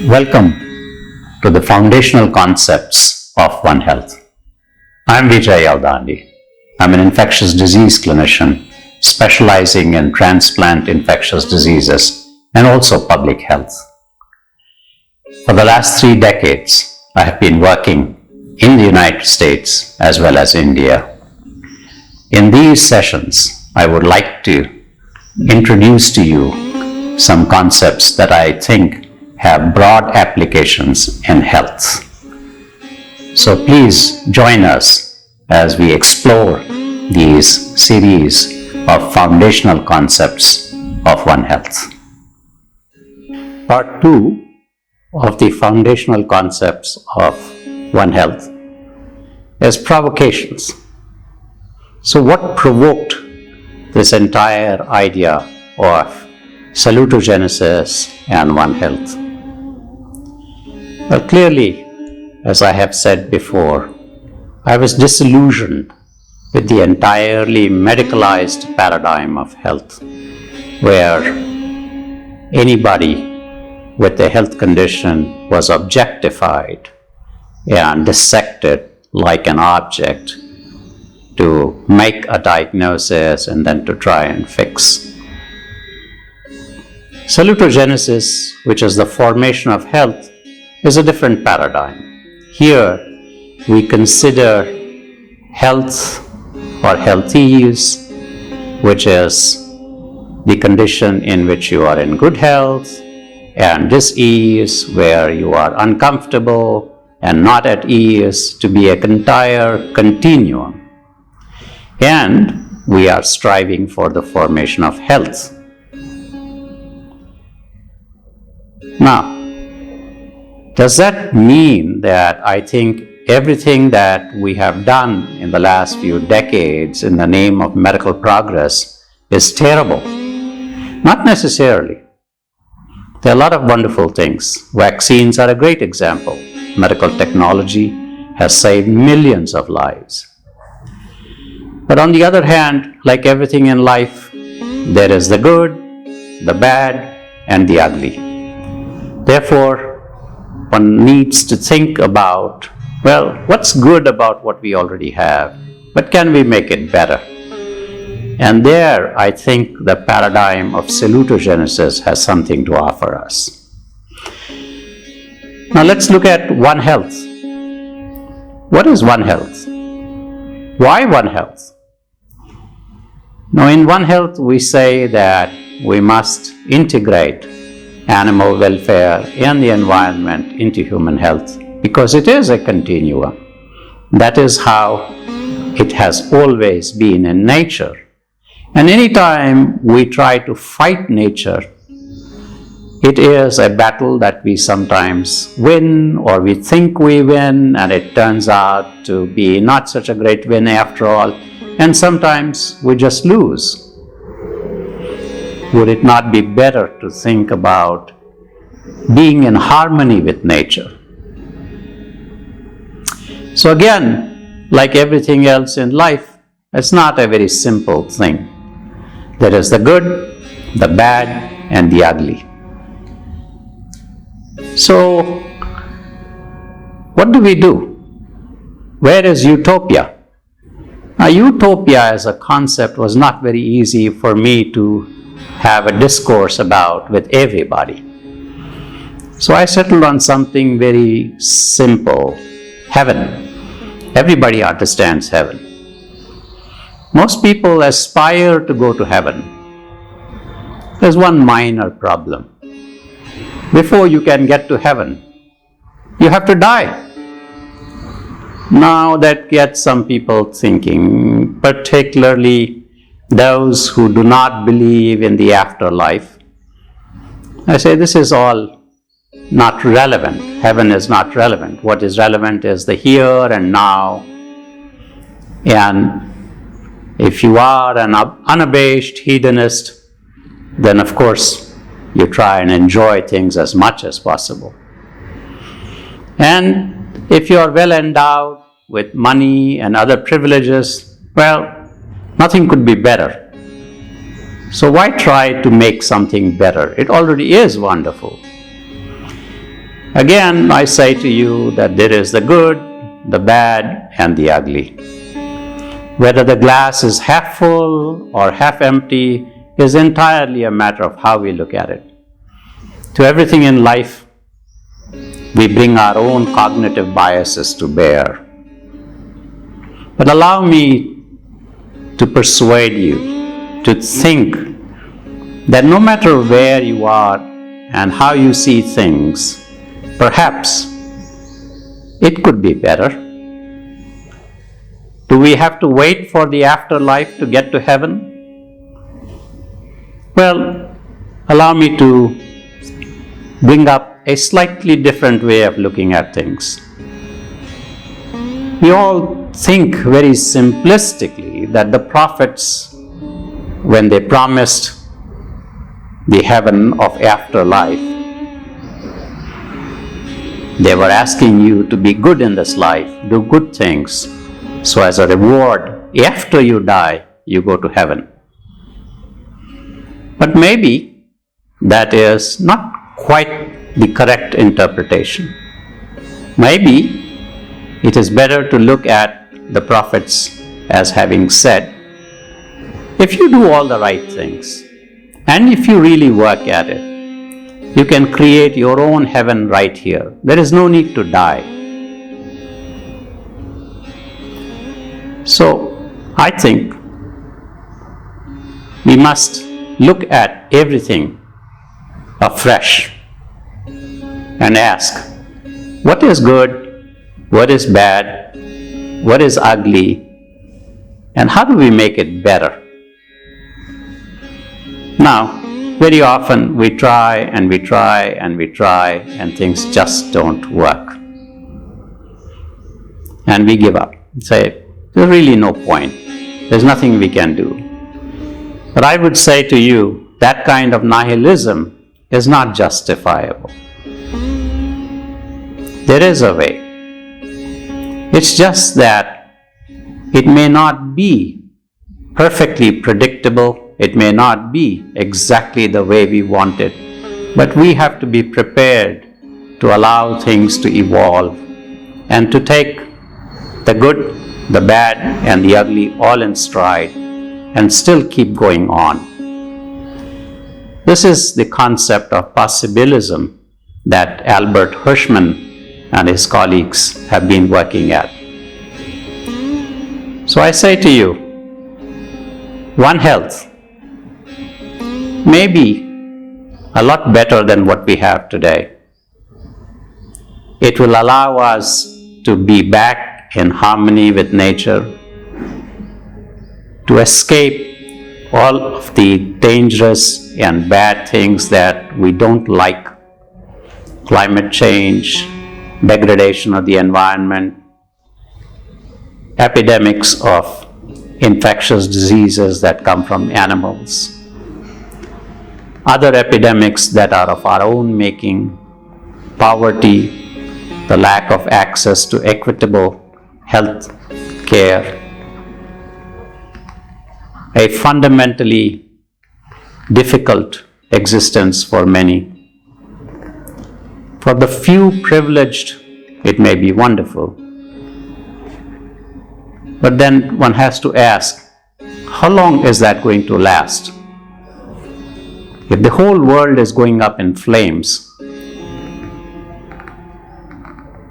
Welcome to the foundational concepts of One Health. I'm Vijay Yaldandi. I'm an infectious disease clinician specializing in transplant infectious diseases and also public health. For the last 3 decades, I have been working in the United States as well as India. In these sessions, I would like to introduce to you some concepts that I think have broad applications in health. So please join us as we explore these series of foundational concepts of One Health. Part 2 of the foundational concepts of One Health is provocations. So what provoked this entire idea of salutogenesis and One Health? Well, clearly, as I have said before, I was disillusioned with the entirely medicalized paradigm of health, where anybody with a health condition was objectified and dissected like an object to make a diagnosis and then to try and fix. Salutogenesis, which is the formation of health, is a different paradigm. Here we consider health or healthies, which is the condition in which you are in good health, and dis-ease, where you are uncomfortable and not at ease, to be an entire continuum. And we are striving for the formation of health. Now, does that mean that I think everything that we have done in the last few decades in the name of medical progress is terrible? Not necessarily. There are a lot of wonderful things. Vaccines are a great example. Medical technology has saved millions of lives. But on the other hand, like everything in life, there is the good, the bad, and the ugly. Therefore, one needs to think about, well, what's good about what we already have, but can we make it better? And there, I think the paradigm of salutogenesis has something to offer us. Now let's look at One Health. What is One Health? Why One Health? Now in One Health, we say that we must integrate animal welfare and the environment into human health, because it is a continuum. That is how it has always been in nature. And anytime we try to fight nature, it is a battle that we sometimes win, or we think we win, and it turns out to be not such a great win after all, and sometimes we just lose. Would it not be better to think about being in harmony with nature? So again, like everything else in life, it's not a very simple thing. There is the good, the bad, and the ugly. So, what do we do? Where is utopia? Now, utopia as a concept was not very easy for me to have a discourse about with everybody. So I settled on something very simple: heaven. Everybody understands heaven. Most people aspire to go to heaven. There's one minor problem. Before you can get to heaven, you have to die. Now that gets some people thinking, particularly those who do not believe in the afterlife. I say this is all not relevant. Heaven is not relevant. What is relevant is the here and now. And if you are an unabashed hedonist, then of course you try and enjoy things as much as possible. And if you are well endowed with money and other privileges, well, nothing could be better. So why try to make something better? It already is wonderful. Again, I say to you that there is the good, the bad, and the ugly. Whether the glass is half full or half empty is entirely a matter of how we look at it. To everything in life, we bring our own cognitive biases to bear. But allow me to persuade you to think that no matter where you are and how you see things, perhaps it could be better. Do we have to wait for the afterlife to get to heaven? Well, allow me to bring up a slightly different way of looking at things. We all think very simplistically that the prophets, when they promised the heaven of afterlife, they were asking you to be good in this life, do good things, so as a reward, after you die, you go to heaven. But maybe that is not quite the correct interpretation. Maybe it is better to look at the prophets as having said, if you do all the right things, and if you really work at it, you can create your own heaven right here. There is no need to die. So, I think we must look at everything afresh and ask, what is good, what is bad, what is ugly, and how do we make it better? Now, very often we try and we try and we try and things just don't work. And we give up. Say, there's really no point. There's nothing we can do. But I would say to you, that kind of nihilism is not justifiable. There is a way. It's just that it may not be perfectly predictable. It may not be exactly the way we want it. But we have to be prepared to allow things to evolve and to take the good, the bad, and the ugly all in stride and still keep going on. This is the concept of possibilism that Albert Hirschman and his colleagues have been working at. So I say to you, One Health may be a lot better than what we have today. It will allow us to be back in harmony with nature, to escape all of the dangerous and bad things that we don't like, climate change, degradation of the environment, epidemics of infectious diseases that come from animals, other epidemics that are of our own making, poverty, the lack of access to equitable health care, a fundamentally difficult existence for many. For the few privileged, it may be wonderful. But then one has to ask, how long is that going to last? If the whole world is going up in flames,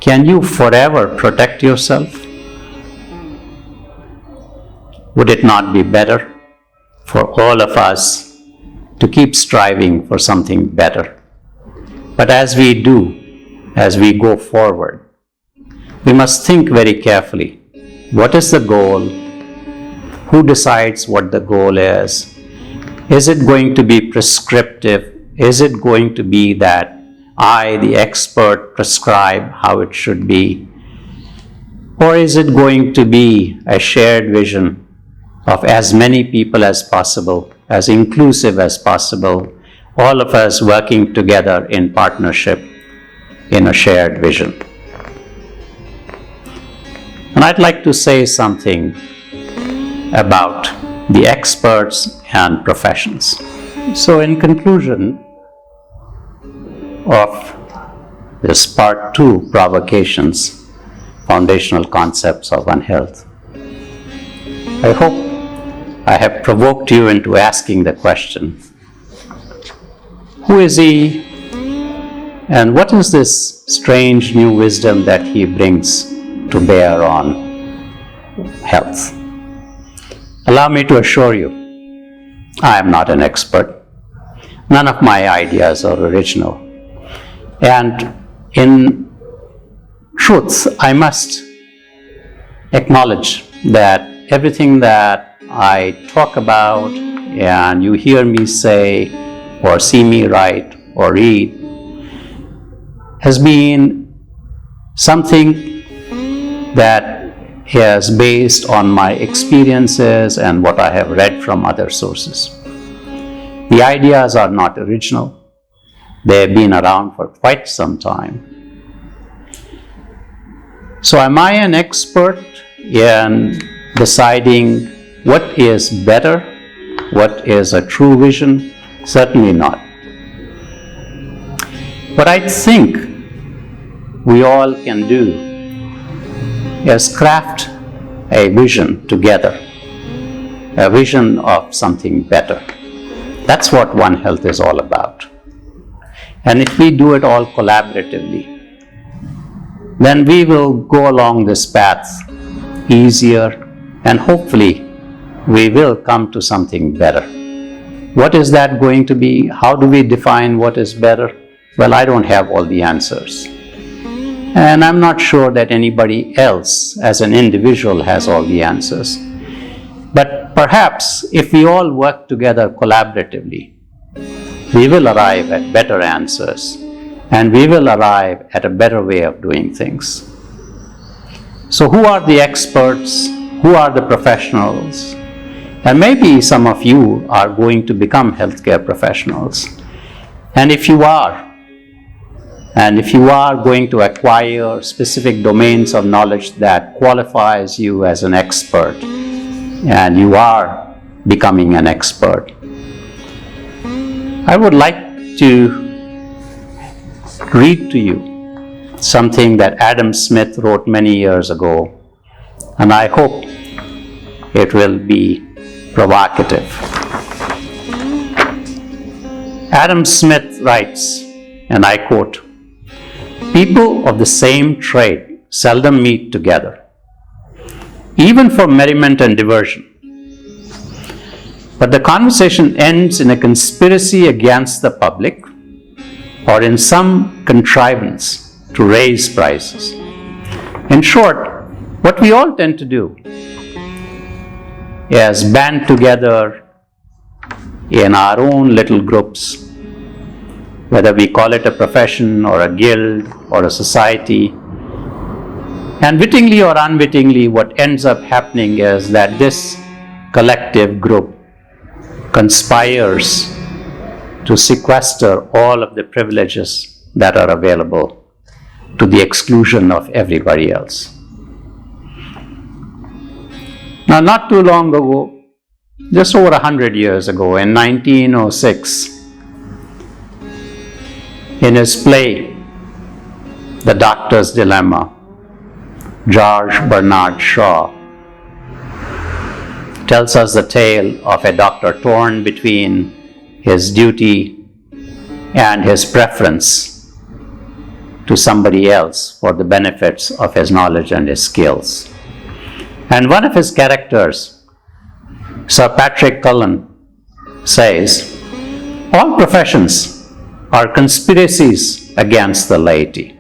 can you forever protect yourself? Would it not be better for all of us to keep striving for something better? But as we do, as we go forward, we must think very carefully. What is the goal? Who decides what the goal is? Is it going to be prescriptive? Is it going to be that I, the expert, prescribe how it should be? Or is it going to be a shared vision of as many people as possible, as inclusive as possible, all of us working together in partnership in a shared vision? And I'd like to say something about the experts and professions. So in conclusion of this part 2, Provocations, Foundational Concepts of One Health, I hope I have provoked you into asking the question, who is he and what is this strange new wisdom that he brings to bear on health? Allow me to assure you, I am not an expert. None of my ideas are original. And in truth, I must acknowledge that everything that I talk about and you hear me say or see me write or read has been something that is based on my experiences and what I have read from other sources. The ideas are not original. They have been around for quite some time. So am I an expert in deciding what is better, what is a true vision? Certainly not. What I think we all can do is craft a vision together, a vision of something better. That's what One Health is all about. And if we do it all collaboratively, then we will go along this path easier and hopefully we will come to something better. What is that going to be? How do we define what is better? Well, I don't have all the answers. And I'm not sure that anybody else as an individual has all the answers. But perhaps if we all work together collaboratively, we will arrive at better answers and we will arrive at a better way of doing things. So who are the experts? Who are the professionals? And maybe some of you are going to become healthcare professionals. And if you are going to acquire specific domains of knowledge that qualifies you as an expert, and you are becoming an expert, I would like to read to you something that Adam Smith wrote many years ago, and I hope it will be provocative. Adam Smith writes, and I quote, "People of the same trade seldom meet together, even for merriment and diversion. But the conversation ends in a conspiracy against the public or in some contrivance to raise prices. In short, what we all tend to do is band together in our own little groups, whether we call it a profession or a guild or a society. And wittingly or unwittingly, what ends up happening is that this collective group conspires to sequester all of the privileges that are available to the exclusion of everybody else." Now, not too long ago, just over 100 years ago, in 1906, in his play, The Doctor's Dilemma, George Bernard Shaw tells us the tale of a doctor torn between his duty and his preference to somebody else for the benefits of his knowledge and his skills. And one of his characters, Sir Patrick Cullen, says, "All professions are conspiracies against the laity."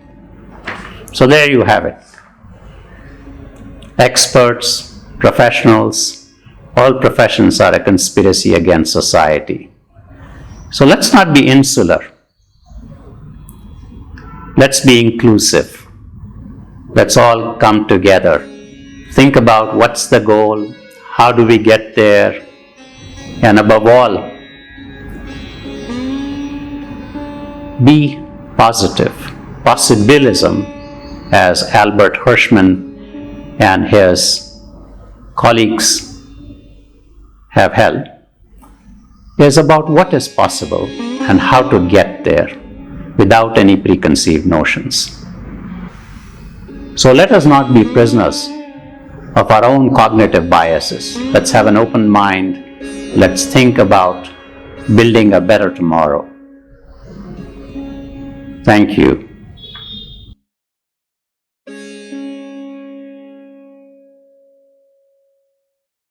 So there you have it. Experts, professionals, all professions are a conspiracy against society. So let's not be insular. Let's be inclusive. Let's all come together. Think about what's the goal, how do we get there, and above all, be positive. Possibilism, as Albert Hirschman and his colleagues have held is about what is possible and how to get there without any preconceived notions. So let us not be prisoners of our own cognitive biases. Let's have an open mind. Let's think about building a better tomorrow. Thank you.